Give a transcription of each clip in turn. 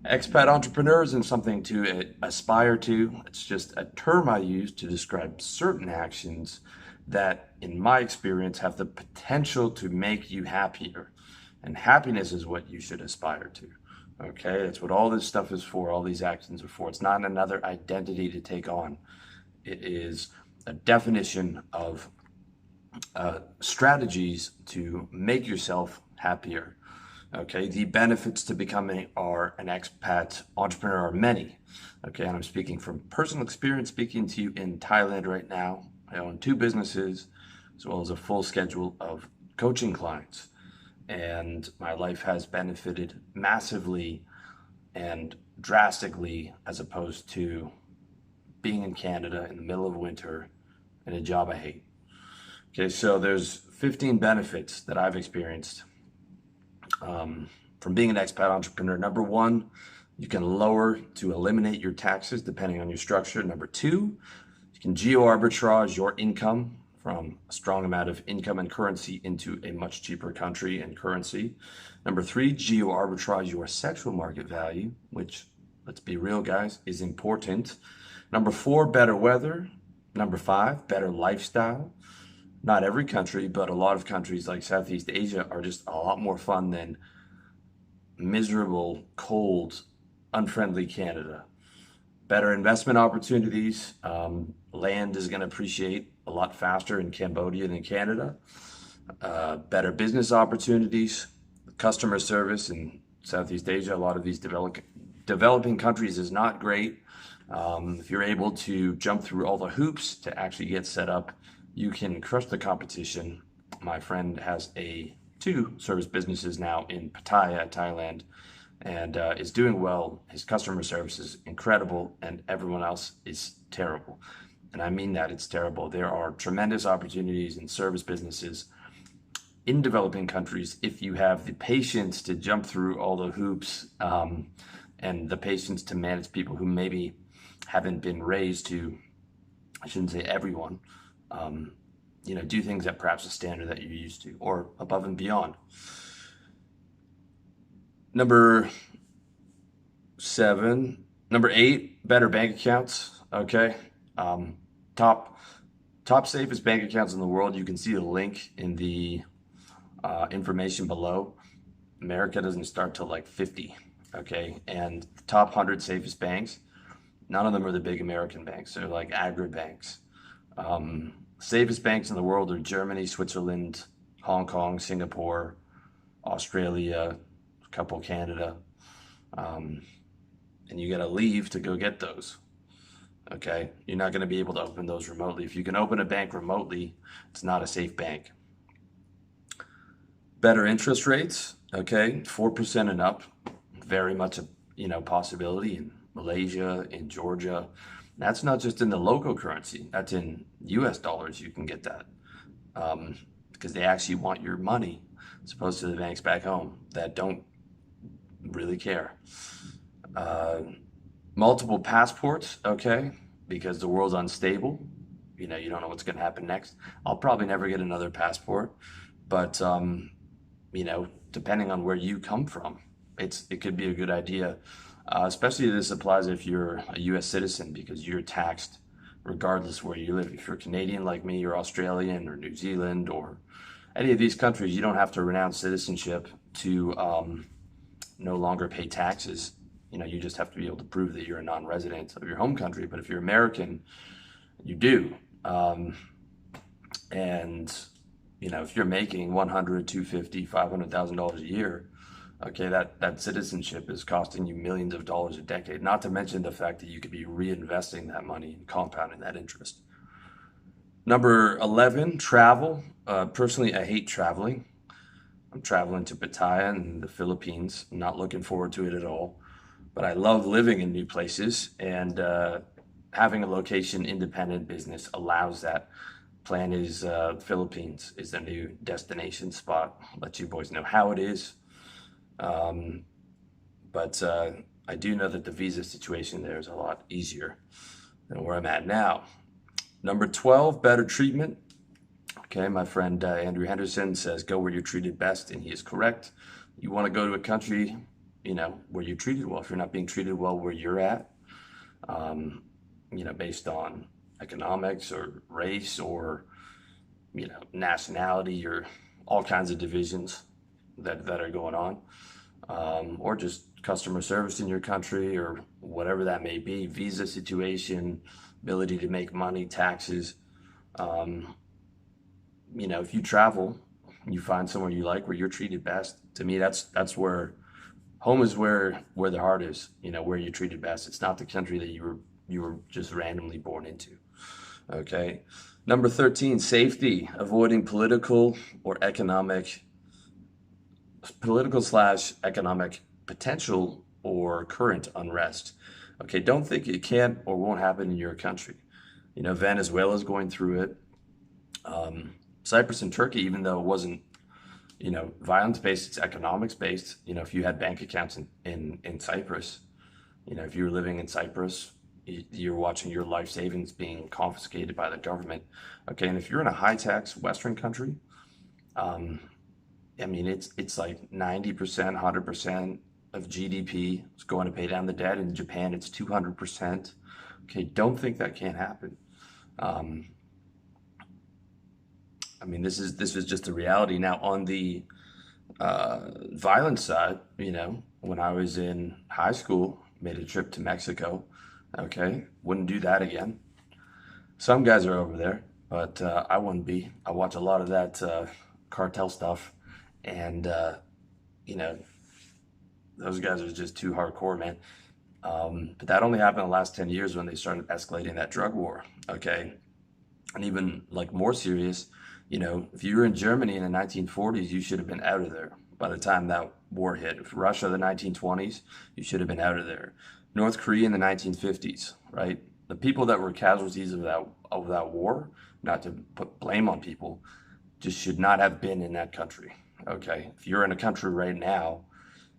Expat entrepreneur isn't something to aspire to. It's just a term I use to describe certain actions that, in my experience, have the potential to make you happier. And happiness is what you should aspire to. Okay, that's what all this stuff is for, all these actions are for. It's not another identity to take on, it is a definition of strategies to make yourself happier. Okay, the benefits to becoming an expat entrepreneur are many. Okay, and I'm speaking from personal experience, speaking to you in Thailand right now. I own two businesses as well as a full schedule of coaching clients. And my life has benefited massively and drastically as opposed to being in Canada in the middle of winter in a job I hate. Okay, so there's 15 benefits that I've experienced from being an expat entrepreneur. Number one, you can lower to eliminate your taxes depending on your structure. Number two, you can geo arbitrage your income from a strong amount of income and currency into a much cheaper country and currency. Number three, geo arbitrage your sexual market value, which, let's be real, guys, is important. Number four, better weather. Number five, better lifestyle. Not every country, but a lot of countries like Southeast Asia are just a lot more fun than miserable, cold, unfriendly Canada. Better investment opportunities. Land is going to appreciate a lot faster in Cambodia than Canada. Better business opportunities. Customer service in Southeast Asia, a lot of these developing countries is not great. If you're able to jump through all the hoops to actually get set up, you can crush the competition. My friend has two service businesses now in Pattaya, Thailand, and is doing well. His customer service is incredible, and everyone else is terrible. And I mean that it's terrible. There are tremendous opportunities in service businesses in developing countries if you have the patience to jump through all the hoops and the patience to manage people who maybe haven't been raised to, I shouldn't say everyone, do things at perhaps a standard that you're used to or above and beyond. Number eight, better bank accounts. Okay. Top safest bank accounts in the world. You can see the link in the information below. America doesn't start till like 50. Okay. And the top 100 safest banks, none of them are the big American banks. They're like agri banks. Safest banks in the world are Germany, Switzerland, Hong Kong, Singapore, Australia, a couple Canada. And you got to leave to go get those. Okay. You're not going to be able to open those remotely. If you can open a bank remotely, it's not a safe bank. Better interest rates. Okay. 4% and up. Very much a possibility in Malaysia, in Georgia. That's not just in the local currency. That's in US dollars. You can get that because they actually want your money as opposed to the banks back home that don't really care. Multiple passports, okay, because the world's unstable. You don't know what's going to happen next. I'll probably never get another passport, but depending on where you come from, it could be a good idea. Especially this applies if you're a U.S. citizen because you're taxed regardless where you live. If you're Canadian like me or Australian or New Zealand or any of these countries, you don't have to renounce citizenship to no longer pay taxes. You just have to be able to prove that you're a non-resident of your home country. But if you're American, you do. And if you're making $100,000, $250,000, $500,000 a year, okay, that citizenship is costing you millions of dollars a decade, not to mention the fact that you could be reinvesting that money and compounding that interest. Number 11, travel. Personally, I hate traveling. I'm traveling to Pattaya in the Philippines. I'm not looking forward to it at all. But I love living in new places, and having a location independent business allows that. Plan is Philippines is the new destination spot. Let you boys know how it is. But I do know that the visa situation there is a lot easier than where I'm at now. Number 12, better treatment. Okay, my friend Andrew Henderson says, go where you're treated best, and he is correct. You want to go to a country, where you're treated well. If you're not being treated well where you're at, based on economics or race or, nationality or all kinds of divisions that are going on, or just customer service in your country or whatever that may be, visa situation, ability to make money, taxes. If you travel, you find somewhere you like where you're treated best. To me, that's where home is, where the heart is. Where you're treated best. It's not the country that you were just randomly born into. Okay. Number 13, safety, avoiding political / economic potential or current unrest. Okay, don't think it can't or won't happen in your country. Venezuela's going through it. Cyprus and Turkey, even though it wasn't, violence-based, it's economics-based. If you had bank accounts in Cyprus, if you were living in Cyprus, you're watching your life savings being confiscated by the government. Okay, and if you're in a high-tax Western country, it's like 90%, 100% of GDP is going to pay down the debt. In Japan, it's 200%. Okay, don't think that can't happen. This is just the reality. Now, on the violence side, when I was in high school, made a trip to Mexico. Okay, wouldn't do that again. Some guys are over there, but I wouldn't be. I watch a lot of that cartel stuff, and those guys are just too hardcore, man. But that only happened in the last 10 years when they started escalating that drug war. Okay, and even like more serious, if you were in Germany in the 1940s, you should have been out of there by the time that war hit. If Russia, the 1920s, you should have been out of there. North Korea in the 1950s, right? The people that were casualties of that war, not to put blame on people, just should not have been in that country. Okay, if you're in a country right now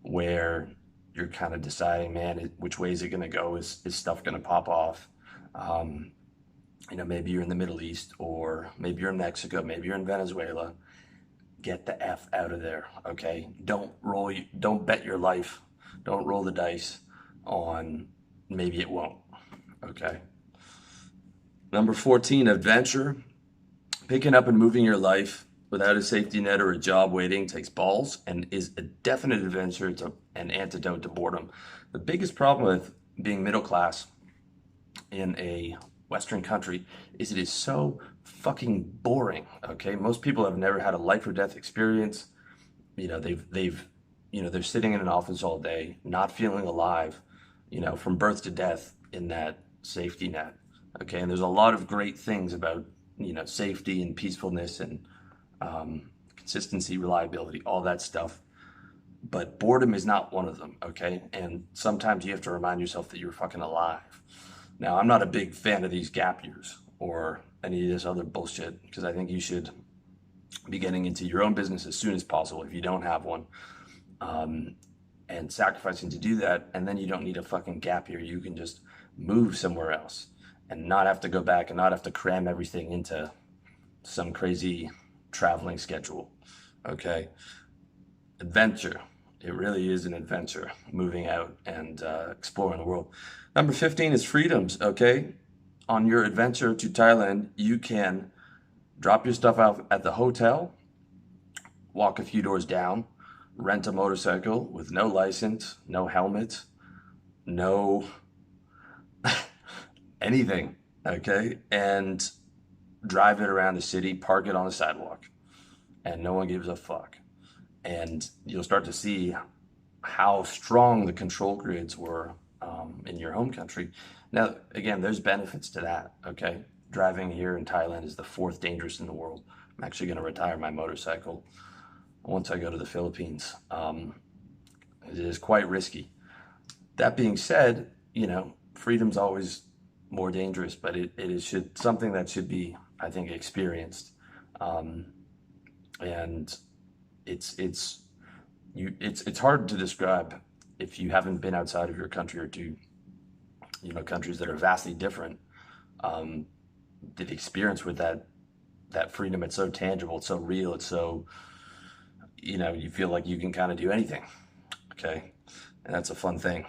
where you're kind of deciding, man, which way is it going to go? Is stuff going to pop off? Maybe you're in the Middle East, or maybe you're in Mexico, maybe you're in Venezuela. Get the F out of there, okay? Don't bet your life. Don't roll the dice on maybe it won't, okay? Number 14, adventure. Picking up and moving your life without a safety net or a job waiting takes balls and is a definite adventure. It's an antidote to boredom. The biggest problem with being middle class in a Western country is it is so fucking boring. Okay, most people have never had a life or death experience. They're sitting in an office all day, not feeling alive, from birth to death in that safety net. Okay, and there's a lot of great things about safety and peacefulness and consistency, reliability, all that stuff. But boredom is not one of them. Okay, and sometimes you have to remind yourself that you're fucking alive. Now, I'm not a big fan of these gap years or any of this other bullshit, because I think you should be getting into your own business as soon as possible if you don't have one, and sacrificing to do that. And then you don't need a fucking gap year. You can just move somewhere else and not have to go back and not have to cram everything into some crazy traveling schedule. Okay. Adventure. It really is an adventure, moving out and exploring the world. Number 15 is freedoms, okay? On your adventure to Thailand, you can drop your stuff out at the hotel, walk a few doors down, rent a motorcycle with no license, no helmet, no anything, okay? And drive it around the city, park it on the sidewalk, and no one gives a fuck. And you'll start to see how strong the control grids were in your home country. Now, again, there's benefits to that, okay? Driving here in Thailand is the 4th dangerous in the world. I'm actually going to retire my motorcycle once I go to the Philippines. It is quite risky. That being said, freedom's always more dangerous, but it is something that should be, I think, experienced. And it's hard to describe if you haven't been outside of your country or to countries that are vastly different. The experience with that freedom, it's so tangible, it's so real, it's so you feel like you can kind of do anything. Okay, and that's a fun thing.